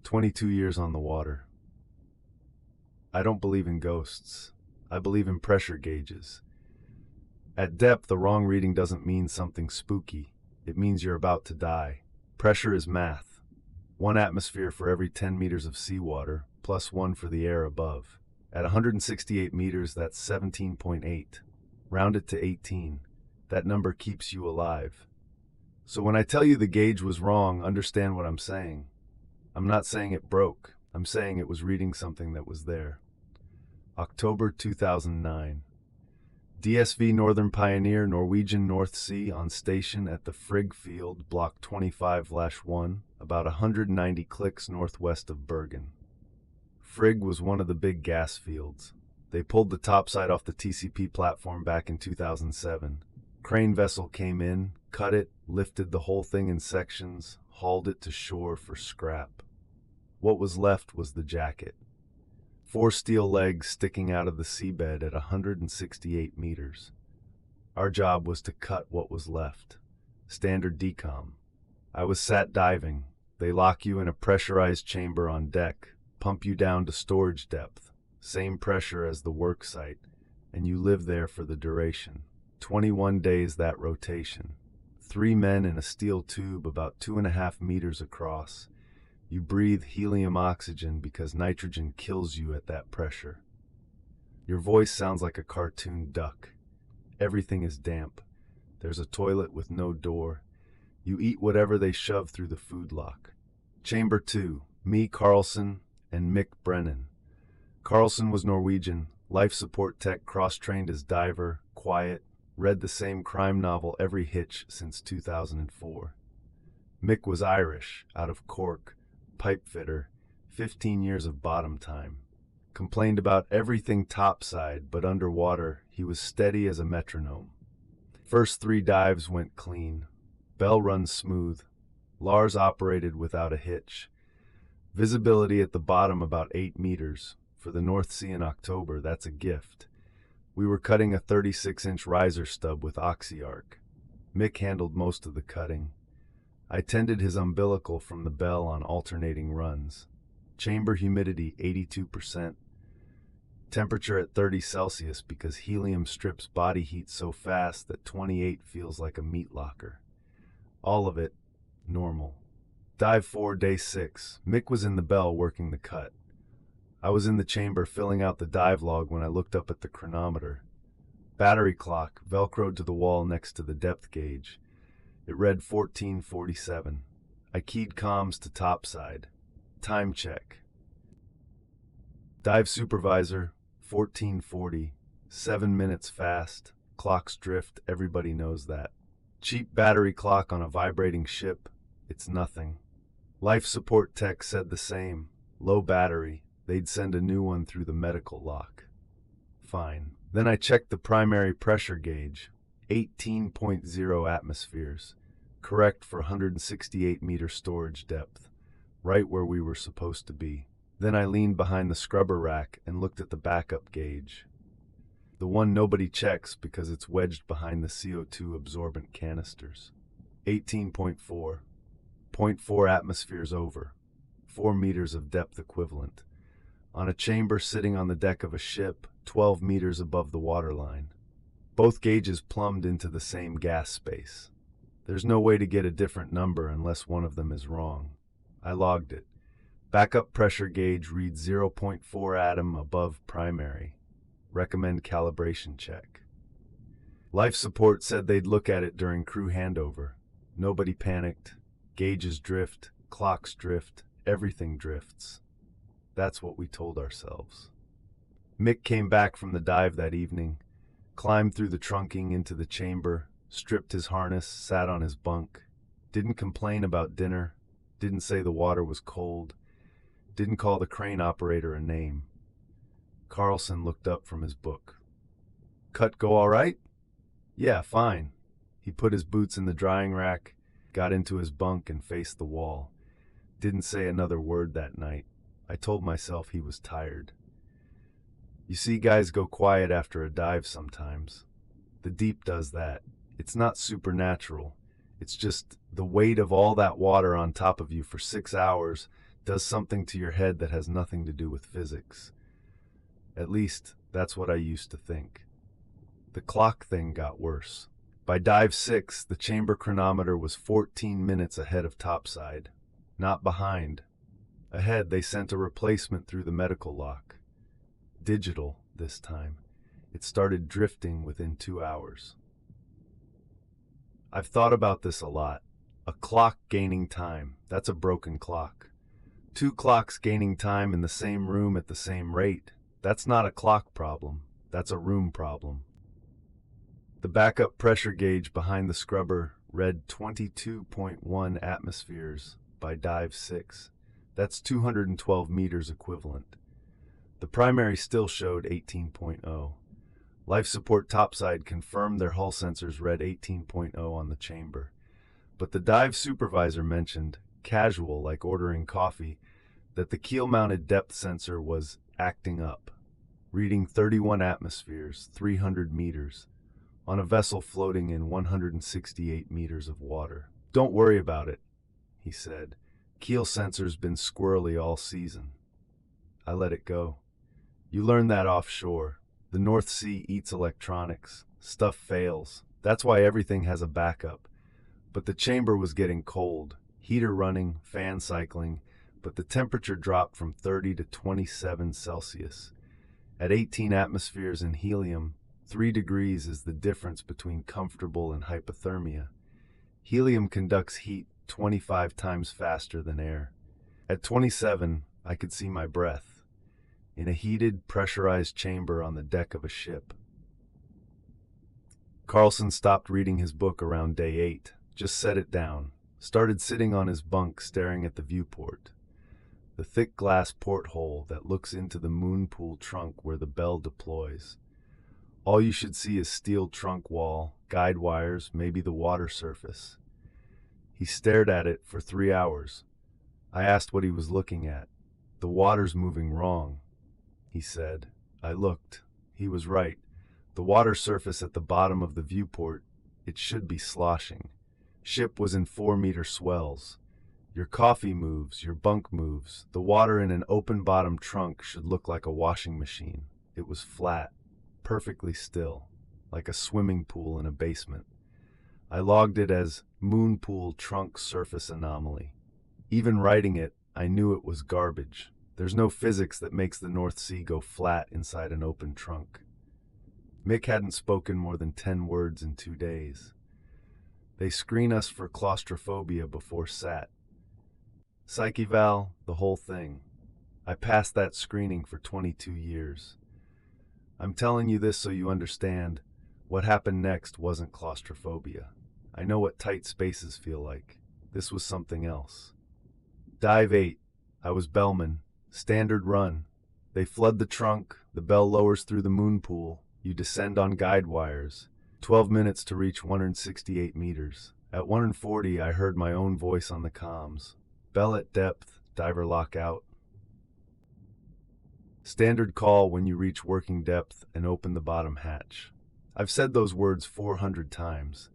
22 years on the water. I don't believe in ghosts. I believe in pressure gauges. At depth, a wrong reading doesn't mean something spooky. It means you're about to die. Pressure is math. 1 atmosphere for every 10 meters of seawater, plus 1 for the air above. At 168 meters, that's 17.8. Round it to 18. That number keeps you alive. So when I tell you the gauge was wrong, understand what I'm saying. I'm not saying it broke. I'm saying it was reading something that was there. October 2009. DSV Northern Pioneer, Norwegian North Sea, on station at the Frigg Field, Block 25/1, about 190 clicks northwest of Bergen. Frigg was one of the big gas fields. They pulled the topside off the TCP platform back in 2007. Crane vessel came in, cut it, lifted the whole thing in sections, hauled it to shore for scrap. What was left was the jacket. 4 steel legs sticking out of the seabed at 168 meters. Our job was to cut what was left. Standard decom. I was sat diving. They lock you in a pressurized chamber on deck, pump you down to storage depth, same pressure as the work site, and you live there for the duration. 21 days that rotation. 3 men in a steel tube about 2.5 meters across. You breathe helium oxygen because nitrogen kills you at that pressure. Your voice sounds like a cartoon duck. Everything is damp. There's a toilet with no door. You eat whatever they shove through the food lock. Chamber 2, me, Carlson, and Mick Brennan. Carlson was Norwegian, life support tech, cross-trained as diver, quiet, read the same crime novel every hitch since 2004. Mick was Irish, out of Cork, pipe fitter, 15 years of bottom time. Complained about everything topside, but underwater, he was steady as a metronome. First 3 dives went clean. Bell runs smooth. Lars operated without a hitch. Visibility at the bottom about 8 meters. For the North Sea in October, that's a gift. We were cutting a 36-inch riser stub with oxy-arc. Mick handled most of the cutting. I tended his umbilical from the bell on alternating runs. Chamber humidity 82%. Temperature at 30 Celsius because helium strips body heat so fast that 28 feels like a meat locker. All of it normal. Dive 4, day 6. Mick was in the bell working the cut. I was in the chamber filling out the dive log when I looked up at the chronometer. Battery clock, velcroed to the wall next to the depth gauge. It read 14:47. I keyed comms to topside. Time check. Dive supervisor, 14:40. 7 minutes fast. Clocks drift, everybody knows that. Cheap battery clock on a vibrating ship, it's nothing. Life support tech said the same. Low battery, they'd send a new one through the medical lock. Fine. Then I checked the primary pressure gauge, 18.0 atmospheres. Correct for 168 meter storage depth, right where we were supposed to be. Then I leaned behind the scrubber rack and looked at the backup gauge. The one nobody checks because it's wedged behind the CO2 absorbent canisters. 18.4. 0.4 atmospheres over. 4 meters of depth equivalent. On a chamber sitting on the deck of a ship, 12 meters above the waterline. Both gauges plumbed into the same gas space. There's no way to get a different number unless one of them is wrong. I logged it. Backup pressure gauge reads 0.4 atom above primary. Recommend calibration check. Life support said they'd look at it during crew handover. Nobody panicked. Gauges drift, clocks drift, everything drifts. That's what we told ourselves. Mick came back from the dive that evening, climbed through the trunking into the chamber, stripped his harness, sat on his bunk, didn't complain about dinner, didn't say the water was cold, didn't call the crane operator a name. Carlson looked up from his book. Cut go all right? Yeah, fine. He put his boots in the drying rack, got into his bunk and faced the wall. Didn't say another word that night. I told myself he was tired. You see guys go quiet after a dive sometimes. The deep does that. It's not supernatural. It's just the weight of all that water on top of you for 6 hours does something to your head that has nothing to do with physics. At least, that's what I used to think. The clock thing got worse. By dive 6, the chamber chronometer was 14 minutes ahead of topside. Not behind. Ahead, they sent a replacement through the medical lock. Digital, this time. It started drifting within 2 hours. I've thought about this a lot. A clock gaining time, that's a broken clock. 2 clocks gaining time in the same room at the same rate, that's not a clock problem, that's a room problem. The backup pressure gauge behind the scrubber read 22.1 atmospheres by dive 6. That's 212 meters equivalent. The primary still showed 18.0. Life support topside confirmed their hull sensors read 18.0 on the chamber. But the dive supervisor mentioned, casual like ordering coffee, that the keel-mounted depth sensor was acting up, reading 31 atmospheres, 300 meters, on a vessel floating in 168 meters of water. "Don't worry about it," he said. "Keel sensor's been squirrely all season." I let it go. You learn that offshore. The North Sea eats electronics. Stuff fails. That's why everything has a backup. But the chamber was getting cold. Heater running, fan cycling, but the temperature dropped from 30 to 27 Celsius. At 18 atmospheres in helium, 3 degrees is the difference between comfortable and hypothermia. Helium conducts heat 25 times faster than air. At 27, I could see my breath. In a heated, pressurized chamber on the deck of a ship. Carlson stopped reading his book around day 8, just set it down, started sitting on his bunk staring at the viewport. The thick glass porthole that looks into the moon pool trunk where the bell deploys. All you should see is steel trunk wall, guide wires, maybe the water surface. He stared at it for 3 hours. I asked what he was looking at. "The water's moving wrong," he said. I looked. He was right. The water surface at the bottom of the viewport, it should be sloshing. Ship was in 4-meter swells. Your coffee moves, your bunk moves. The water in an open-bottom trunk should look like a washing machine. It was flat, perfectly still, like a swimming pool in a basement. I logged it as moon pool trunk surface anomaly. Even writing it, I knew it was garbage. There's no physics that makes the North Sea go flat inside an open trunk. Mick hadn't spoken more than 10 words in 2 days. They screen us for claustrophobia before SAT. Psych eval, the whole thing. I passed that screening for 22 years. I'm telling you this so you understand. What happened next wasn't claustrophobia. I know what tight spaces feel like. This was something else. Dive 8. I was bellman. Standard run. They flood the trunk. The bell lowers through the moon pool. You descend on guide wires. 12 minutes to reach 168 meters. At 140, I heard my own voice on the comms. Bell at depth. Diver lock out. Standard call when you reach working depth and open the bottom hatch. I've said those words 400 times.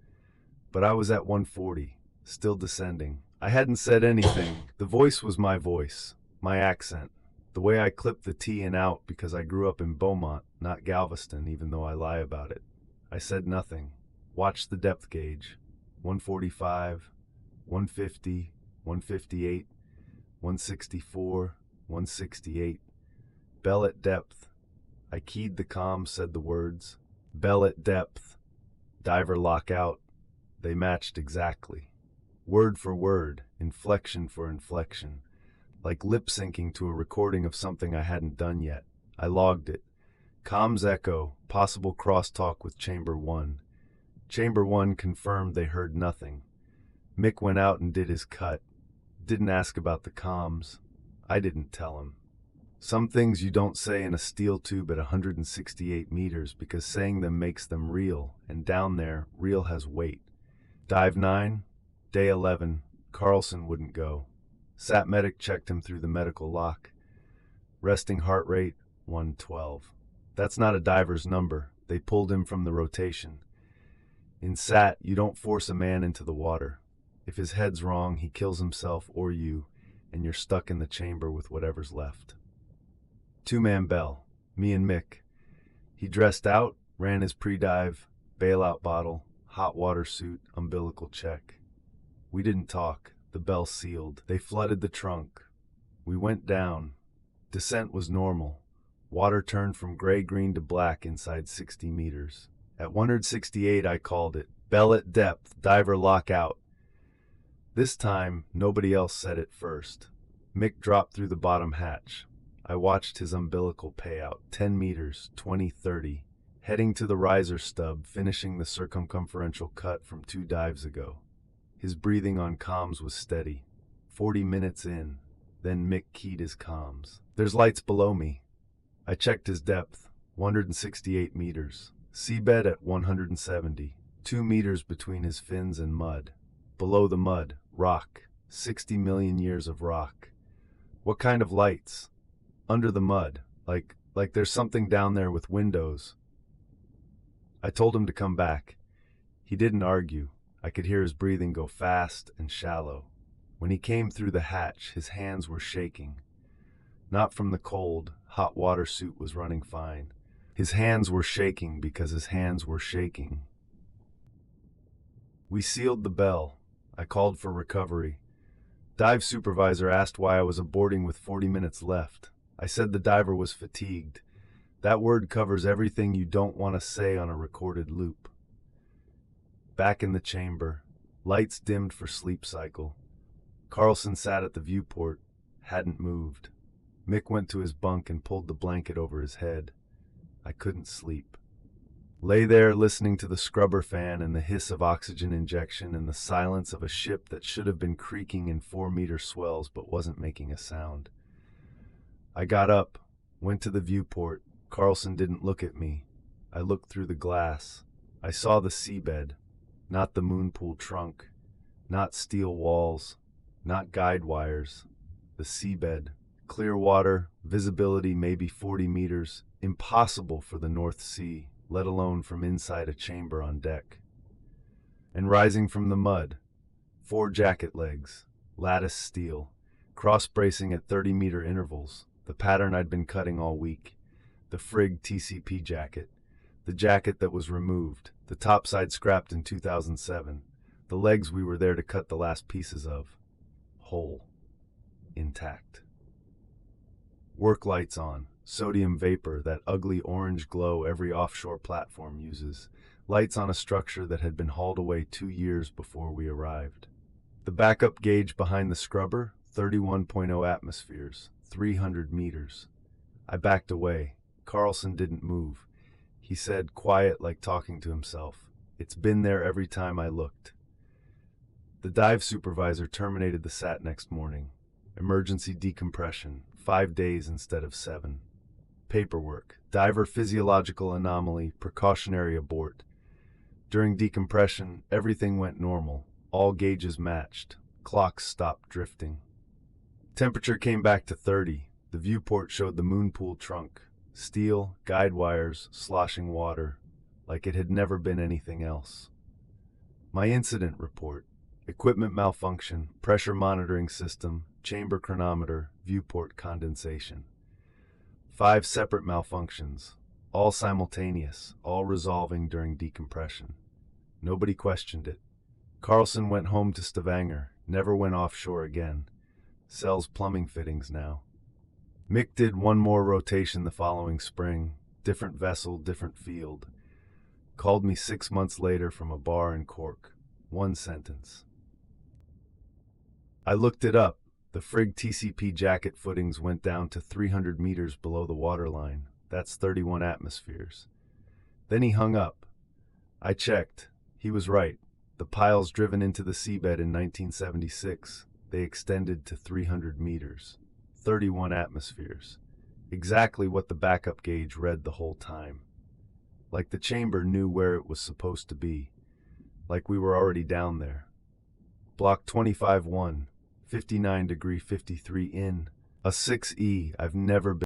But I was at 140, still descending. I hadn't said anything. The voice was my voice, my accent, the way I clipped the T and out because I grew up in Beaumont, not Galveston, even though I lie about it. I said nothing. Watched the depth gauge. 145, 150, 158, 164, 168. Bell at depth. I keyed the comm, said the words. Bell at depth. Diver lock out. They matched exactly. Word for word, inflection for inflection. Like lip syncing to a recording of something I hadn't done yet. I logged it. Comms echo, possible crosstalk with Chamber 1. Chamber 1 confirmed they heard nothing. Mick went out and did his cut. Didn't ask about the comms. I didn't tell him. Some things you don't say in a steel tube at 168 meters because saying them makes them real, and down there, real has weight. Dive 9, day 11, Carlson wouldn't go. Sat medic checked him through the medical lock. Resting heart rate, 112. That's not a diver's number. They pulled him from the rotation. In SAT, you don't force a man into the water. If his head's wrong, he kills himself or you, and you're stuck in the chamber with whatever's left. Two-man bell, me and Mick. He dressed out, ran his pre-dive, bailout bottle, hot water suit, umbilical check. We didn't talk. The bell sealed. They flooded the trunk. We went down. Descent was normal. Water turned from gray-green to black inside 60 meters. At 168, I called it. Bell at depth, diver lock out. This time, nobody else said it first. Mick dropped through the bottom hatch. I watched his umbilical pay out, 10 meters, 20, 30, heading to the riser stub, finishing the circumferential cut from 2 dives ago. His breathing on comms was steady. 40 minutes in, then Mick keyed his comms. There's lights below me. I checked his depth, 168 meters. Seabed at 170, 2 meters between his fins and mud. Below the mud, rock, 60 million years of rock. What kind of lights? Under the mud, like there's something down there with windows. I told him to come back. He didn't argue. I could hear his breathing go fast and shallow. When he came through the hatch, his hands were shaking. Not from the cold, hot water suit was running fine. His hands were shaking because his hands were shaking. We sealed the bell. I called for recovery. Dive supervisor asked why I was aborting with 40 minutes left. I said the diver was fatigued. That word covers everything you don't want to say on a recorded loop. Back in the chamber, lights dimmed for sleep cycle. Carlson sat at the viewport, hadn't moved. Mick went to his bunk and pulled the blanket over his head. I couldn't sleep. Lay there listening to the scrubber fan and the hiss of oxygen injection and the silence of a ship that should have been creaking in 4-meter swells but wasn't making a sound. I got up, went to the viewport. Carlson didn't look at me. I looked through the glass. I saw the seabed, not the moon pool trunk, not steel walls, not guide wires. The seabed, clear water, visibility maybe 40 meters, impossible for the North Sea, let alone from inside a chamber on deck. And rising from the mud, 4 jacket legs, lattice steel, cross-bracing at 30-meter intervals, the pattern I'd been cutting all week, the Frigg TCP jacket, the jacket that was removed, the topside scrapped in 2007, the legs we were there to cut the last pieces of, whole, intact. Work lights on, sodium vapor, that ugly orange glow every offshore platform uses, lights on a structure that had been hauled away 2 years before we arrived. The backup gauge behind the scrubber, 31.0 atmospheres, 300 meters. I backed away. Carlson didn't move. He said, quiet like talking to himself, "It's been there every time I looked." The dive supervisor terminated the SAT next morning. Emergency decompression, 5 days instead of 7. Paperwork, diver physiological anomaly, precautionary abort. During decompression, everything went normal. All gauges matched. Clocks stopped drifting. Temperature came back to 30. The viewport showed the moon pool trunk. Steel, guide wires, sloshing water, like it had never been anything else. My incident report: equipment malfunction, pressure monitoring system, chamber chronometer, viewport condensation. 5 separate malfunctions, all simultaneous, all resolving during decompression. Nobody questioned it. Carlson went home to Stavanger, never went offshore again. Sells plumbing fittings now. Mick did 1 more rotation the following spring, different vessel, different field. Called me 6 months later from a bar in Cork. 1 sentence. I looked it up. The Frigg TCP jacket footings went down to 300 meters below the waterline. That's 31 atmospheres. Then he hung up. I checked. He was right. The piles driven into the seabed in 1976, they extended to 300 meters. 31 atmospheres. Exactly what the backup gauge read the whole time. Like the chamber knew where it was supposed to be. Like we were already down there. Block 25-1, 59 degree 53 in. A 6E. I've never been